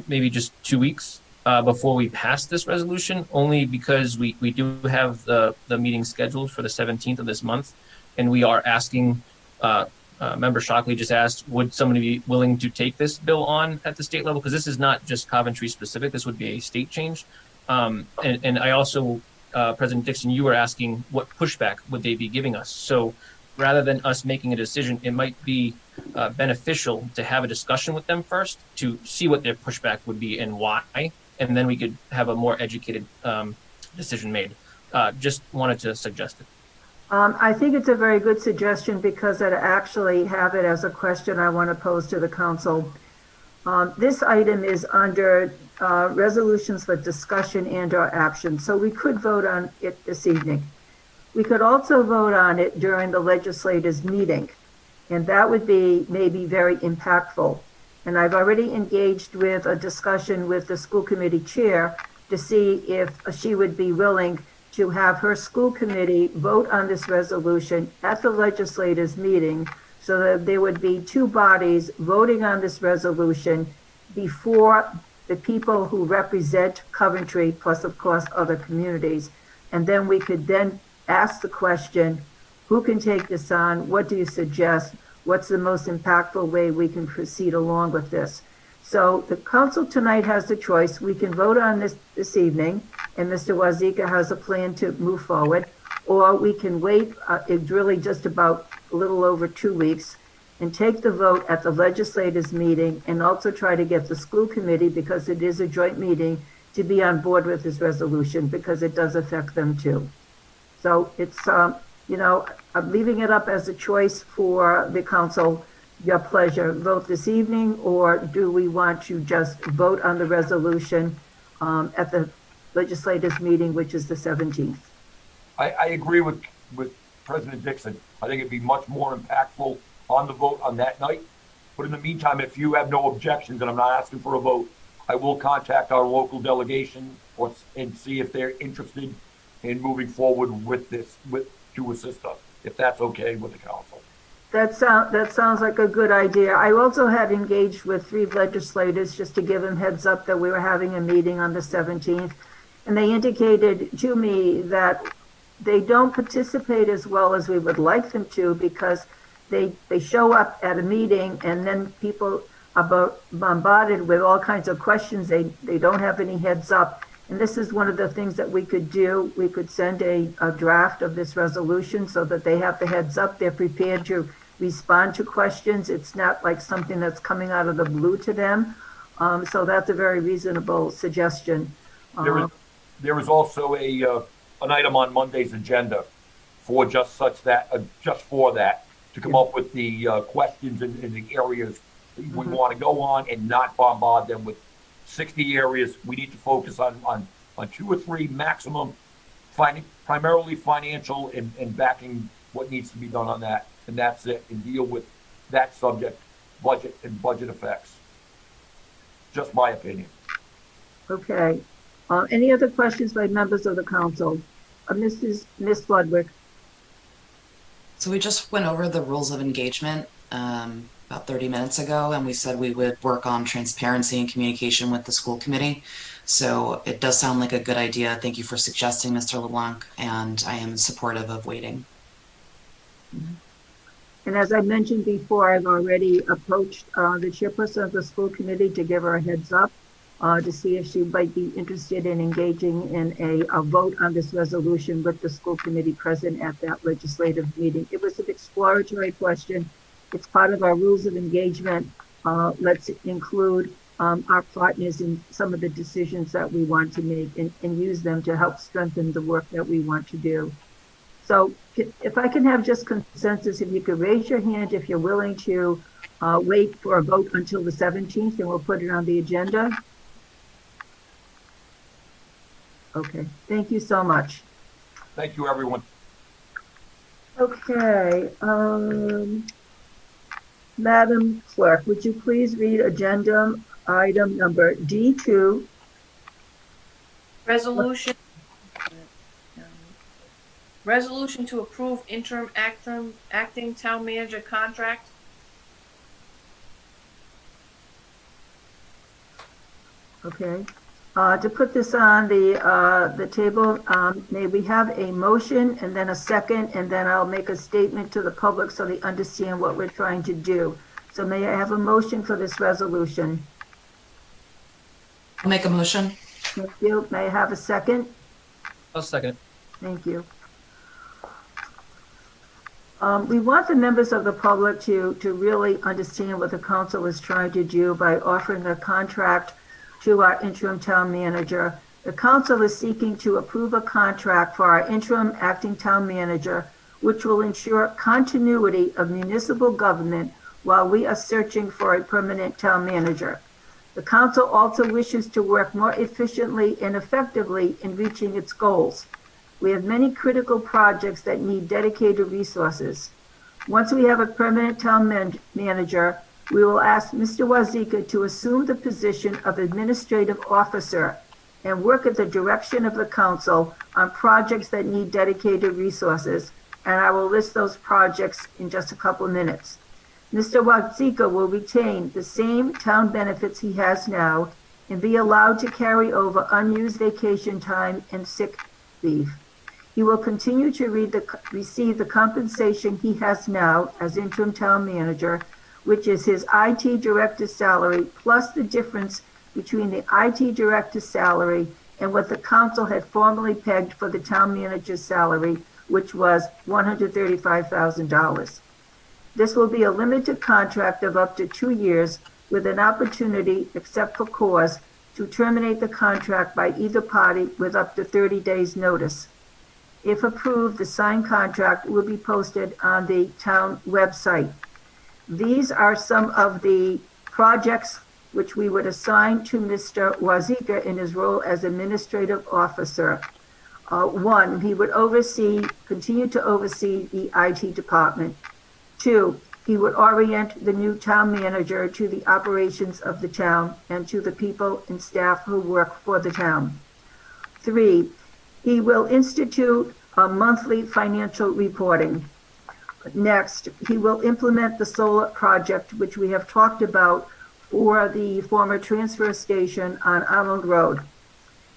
maybe just 2 weeks before we pass this resolution, only because we do have the meeting scheduled for the 17th of this month, and we are asking, Member Shockley just asked, would somebody be willing to take this bill on at the state level? Because this is not just Coventry specific, this would be a state change. And I also, President Dickson, you were asking what pushback would they be giving us? So rather than us making a decision, it might be beneficial to have a discussion with them first to see what their pushback would be and why, and then we could have a more educated decision made. Just wanted to suggest it. I think it's a very good suggestion because I actually have it as a question I want to pose to the council. This item is under resolutions for discussion and/or action, so we could vote on it this evening. We could also vote on it during the legislators' meeting, and that would be maybe very impactful. And I've already engaged with a discussion with the school committee chair to see if she would be willing to have her school committee vote on this resolution at the legislators' meeting, so that there would be two bodies voting on this resolution before the people who represent Coventry, plus of course other communities. And then we could then ask the question, who can take this on? What do you suggest? What's the most impactful way we can proceed along with this? So the council tonight has the choice. We can vote on this evening, and Mr. Wazika has a plan to move forward, or we can wait, it's really just about a little over 2 weeks, and take the vote at the legislators' meeting, and also try to get the school committee, because it is a joint meeting, to be on board with this resolution, because it does affect them too. So it's, you know, I'm leaving it up as a choice for the council. Your pleasure. Vote this evening, or do we want to just vote on the resolution at the legislators' meeting, which is the 17th? I agree with President Dickson. I think it'd be much more impactful on the vote on that night. But in the meantime, if you have no objections, and I'm not asking for a vote, I will contact our local delegation and see if they're interested in moving forward with this, to assist us, if that's okay with the council. That sounds like a good idea. I also had engaged with 3 legislators just to give them heads up that we were having a meeting on the 17th. And they indicated to me that they don't participate as well as we would like them to, because they show up at a meeting and then people are bombarded with all kinds of questions. They don't have any heads up. And this is one of the things that we could do. We could send a draft of this resolution so that they have the heads up. They're prepared to respond to questions. It's not like something that's coming out of the blue to them. So that's a very reasonable suggestion. There is also an item on Monday's agenda for just for that, to come up with the questions in the areas that we want to go on, and not bombard them with 60 areas. We need to focus on 2 or 3 maximum, primarily financial, and backing what needs to be done on that. And that's it, and deal with that subject, budget and budget effects. Just my opinion. Okay. Any other questions by members of the council? Miss Ludwig. So we just went over the rules of engagement about 30 minutes ago, and we said we would work on transparency and communication with the school committee. So it does sound like a good idea. Thank you for suggesting, Mr. LeBlanc, and I am supportive of waiting. And as I mentioned before, I've already approached the chairperson of the school committee to give her a heads up to see if she might be interested in engaging in a vote on this resolution with the school committee present at that legislative meeting. It was an exploratory question. It's part of our rules of engagement. Let's include our partners in some of the decisions that we want to make, and use them to help strengthen the work that we want to do. So if I can have just consensus, if you could raise your hand if you're willing to wait for a vote until the 17th, and we'll put it on the agenda. Okay, thank you so much. Thank you, everyone. Okay, Madam Clerk, would you please read agenda item number D2? Resolution to approve interim acting town manager contract. Okay, to put this on the table, may we have a motion and then a second, and then I'll make a statement to the public so they understand what we're trying to do. So may I have a motion for this resolution? I'll make a motion. Thank you. May I have a second? I'll second it. Thank you. We want the members of the public to really understand what the council is trying to do by offering a contract to our interim town manager. The council is seeking to approve a contract for our interim acting town manager, which will ensure continuity of municipal government while we are searching for a permanent town manager. The council also wishes to work more efficiently and effectively in reaching its goals. We have many critical projects that need dedicated resources. Once we have a permanent town manager, we will ask Mr. Wazika to assume the position of administrative officer and work at the direction of the council on projects that need dedicated resources, and I will list those projects in just a couple of minutes. Mr. Watzika will retain the same town benefits he has now and be allowed to carry over unused vacation time and sick leave. He will continue to receive the compensation he has now as interim town manager, which is his IT director's salary plus the difference between the IT director's salary and what the council had formerly pegged for the town manager's salary, which was $135,000. This will be a limited contract of up to 2 years with an opportunity, except for cause, to terminate the contract by either party with up to 30 days' notice. If approved, the signed contract will be posted on the town website. These are some of the projects which we would assign to Mr. Watzika in his role as administrative officer. One, he would continue to oversee the IT department. 2, he would orient the new town manager to the operations of the town and to the people and staff who work for the town. 3, he will institute a monthly financial reporting. Next, he will implement the solar project, which we have talked about for the former transfer station on Arnold Road.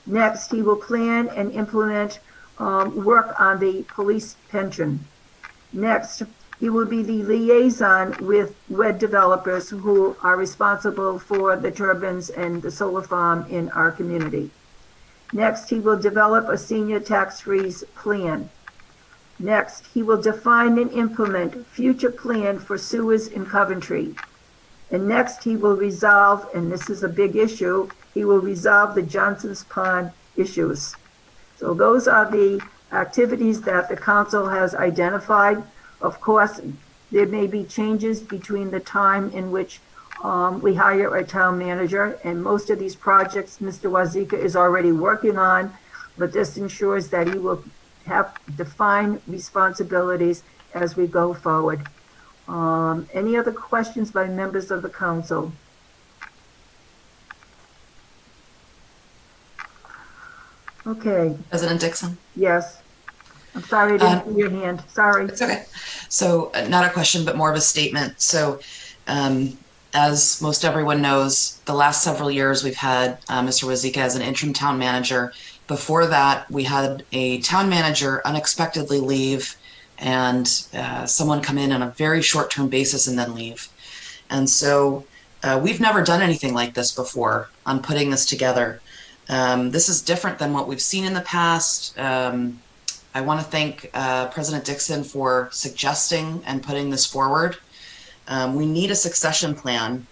Next, he will plan and implement work on the police pension. Next, he will be the liaison with WED developers who are responsible for the turbines and the solar farm in our community. Next, he will develop a senior tax freeze plan. Next, he will define and implement future plan for sewers in Coventry. And next, he will resolve, and this is a big issue, he will resolve the Johnson's Pond issues. So those are the activities that the council has identified. Of course, there may be changes between the time in which we hire a town manager, and most of these projects Mr. Watzika is already working on, but this ensures that he will have defined responsibilities as we go forward. Any other questions by members of the council? Okay, President Dickson? yes. I'm sorry I didn't see your hand. Sorry. It's okay. So not a question, but more of a statement. So as most everyone knows, the last several years we've had Mr. Watzika as an interim town manager. Before that, we had a town manager unexpectedly leave and someone come in on a very short-term basis and then leave. And so we've never done anything like this before on putting this together. This is different than what we've seen in the past. I want to thank President Dickson for suggesting and putting this forward. We need a succession plan.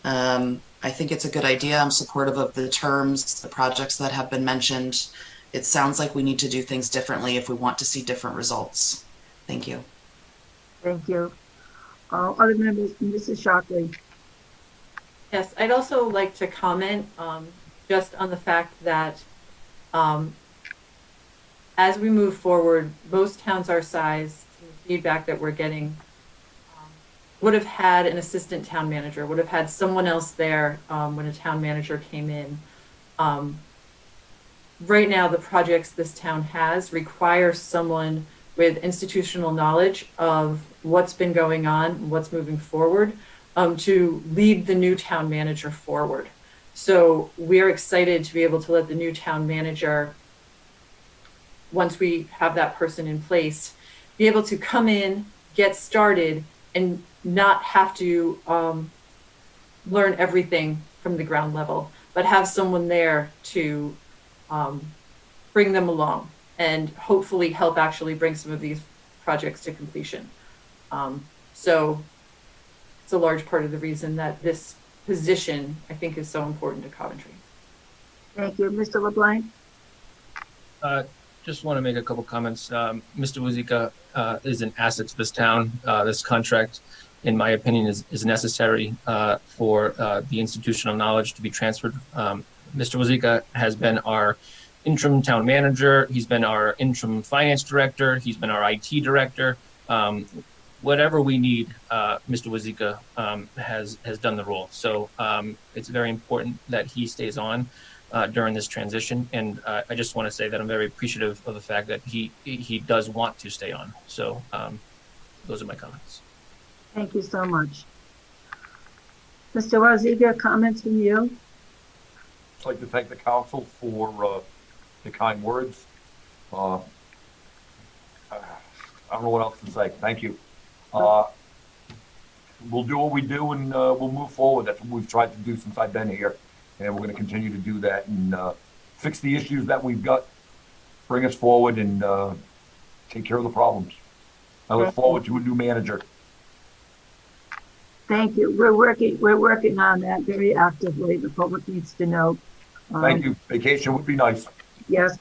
I think it's a good idea. I'm supportive of the terms, the projects that have been mentioned. It sounds like we need to do things differently if we want to see different results. Thank you. Thank you. Other members, Mrs. Shockley. Yes, I'd also like to comment just on the fact that as we move forward, most towns our size, the feedback that we're getting, would have had an assistant town manager, would have had someone else there when a town manager came in. Right now, the projects this town has require someone with institutional knowledge of what's been going on, what's moving forward, to lead the new town manager forward. So we're excited to be able to let the new town manager, once we have that person in place, be able to come in, get started, and not have to learn everything from the ground level, but have someone there to bring them along and hopefully help actually bring some of these projects to completion. So it's a large part of the reason that this position, I think, is so important to Coventry. Thank you. Mr. LeBlanc? Just want to make a couple comments. Mr. Watzika is an asset to this town. This contract, in my opinion, is necessary for the institutional knowledge to be transferred. Mr. Watzika has been our interim town manager. He's been our interim finance director. He's been our IT director. Whatever we need, Mr. Watzika has done the role. So it's very important that he stays on. during this transition. And I just want to say that I'm very appreciative of the fact that he does want to stay on. So those are my comments. Thank you so much. Mr. Waziga, comments from you? I'd like to thank the council for the kind words. I don't know what else to say. Thank you. We'll do what we do, and we'll move forward. That's what we've tried to do since I've been here, and we're going to continue to do that and fix the issues that we've got, bring us forward, and take care of the problems. I look forward to a new manager. Thank you. We're working on that very actively. The public needs to know. Thank you. Vacation would be nice. Yes,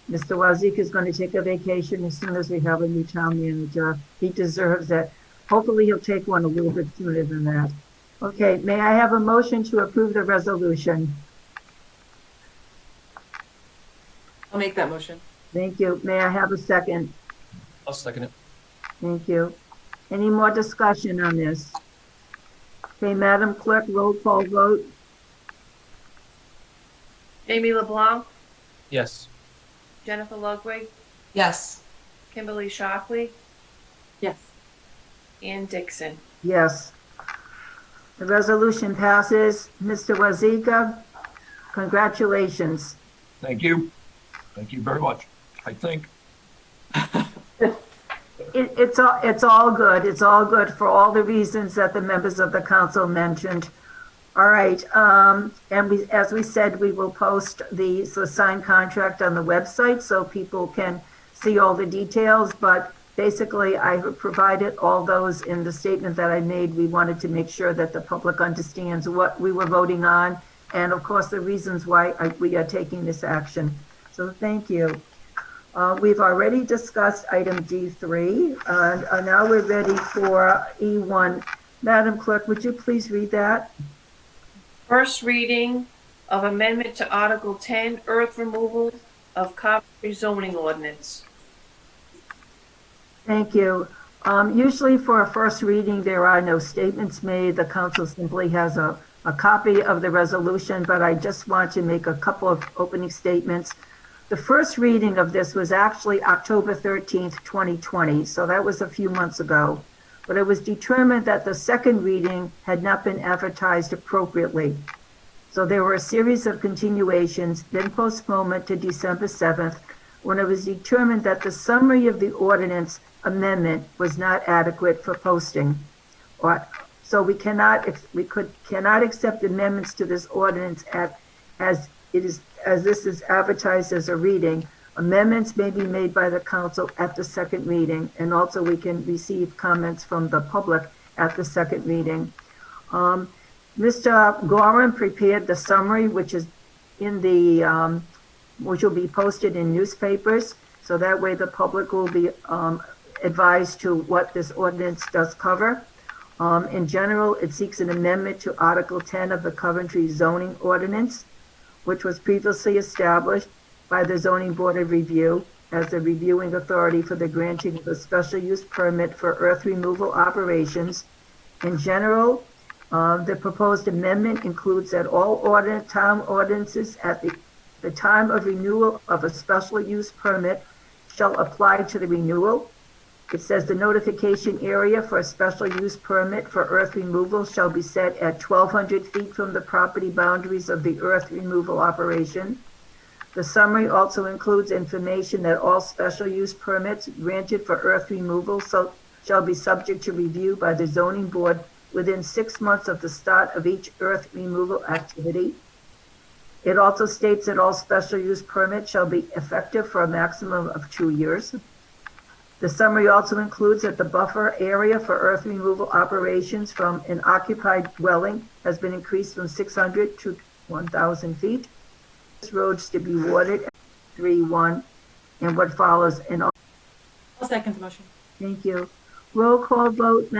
Mr. Wazik is going to take a vacation as soon as we have a new town manager. He deserves it. Hopefully he'll take one a little bit sooner than that. Okay, may I have a motion to approve the resolution? I'll make that motion. Thank you. May I have a second? I'll second it. Thank you. Any more discussion on this? Okay, Madam Clerk, roll call vote. Amy LeBlanc, Yes. Jennifer Ludwig, Yes. Kimberly Shockley, Yes. and Dickson. Yes. The resolution passes. Mr. Waziga, congratulations. Thank you. Thank you very much. I think. It's all good. It's all good for all the reasons that the members of the council mentioned. All right, and as we said, we will post the signed contract on the website so people can see all the details, but basically I have provided all those in the statement that I made. We wanted to make sure that the public understands what we were voting on and of course the reasons why we are taking this action. So thank you. We've already discussed item D3, and now we're ready for E1. Madam Clerk, would you please read that? First reading of amendment to Article 10, earth removal of Coventry zoning ordinance. Thank you. Usually for a first reading, there are no statements made. The council simply has a copy of the resolution, but I just want to make a couple of opening statements. The first reading of this was actually October 13th, 2020, so that was a few months ago. But it was determined that the second reading had not been advertised appropriately. So there were a series of continuations, then postponement to December 7th, when it was determined that the summary of the ordinance amendment was not adequate for posting. So we cannot accept amendments to this ordinance as this is advertised as a reading. Amendments may be made by the council at the second reading, and also we can receive comments from the public at the second reading. Mr. Gorham prepared the summary, which is in the, which will be posted in newspapers, so that way the public will be advised to what this ordinance does cover. In general, it seeks an amendment to Article 10 of the Coventry zoning ordinance, which was previously established by the Zoning Board of Review as the reviewing authority for the granting of a special use permit for earth removal operations. In general, the proposed amendment includes that all town ordinances at the time of renewal of a special use permit shall apply to the renewal. It says the notification area for a special use permit for earth removal shall be set at 1,200 feet from the property boundaries of the earth removal operation. The summary also includes information that all special use permits granted for earth removal shall be subject to review by the zoning board within 6 months of the start of each earth removal activity. It also states that all special use permits shall be effective for a maximum of 2 years. The summary also includes that the buffer area for earth removal operations from an occupied dwelling has been increased from 600 to 1,000 feet. Roads to be watered 3-1 and what follows. And I'll second the motion. thank you. Roll call vote, Madam